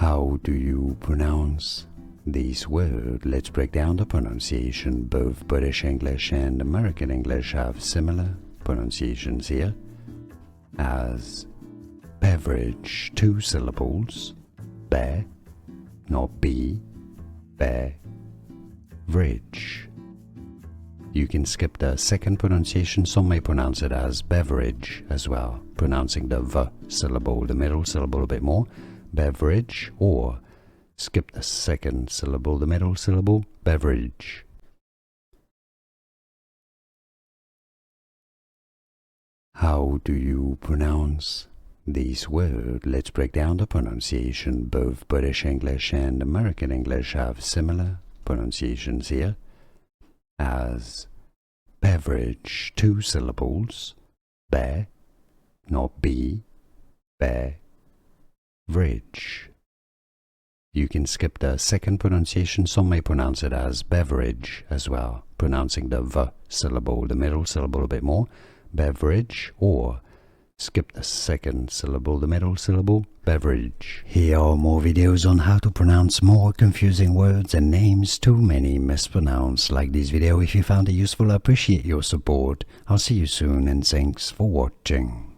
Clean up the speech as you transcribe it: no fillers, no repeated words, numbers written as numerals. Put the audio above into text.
How do you pronounce these words? Let's break down the pronunciation. Both British English and American English have similar pronunciations here, as beverage, 2 syllables, be, not be, beverage. You can skip the second pronunciation. Some may pronounce it as beverage as well, pronouncing the v syllable, the middle syllable a bit more, beverage, or skip the second syllable, the middle syllable, beverage. How do you pronounce these words? Let's break down the pronunciation. Both British English and American English have similar pronunciations here, as beverage, 2 syllables, be, not be, beverage. You can skip the second pronunciation. Some may pronounce it as beverage as well, pronouncing the v syllable, the middle syllable a bit more, beverage, or skip the second syllable, the middle syllable, beverage. Here are more videos on how to pronounce more confusing words and names too many mispronounced. Like this video if you found it useful. I appreciate your support. I'll see you soon and thanks for watching.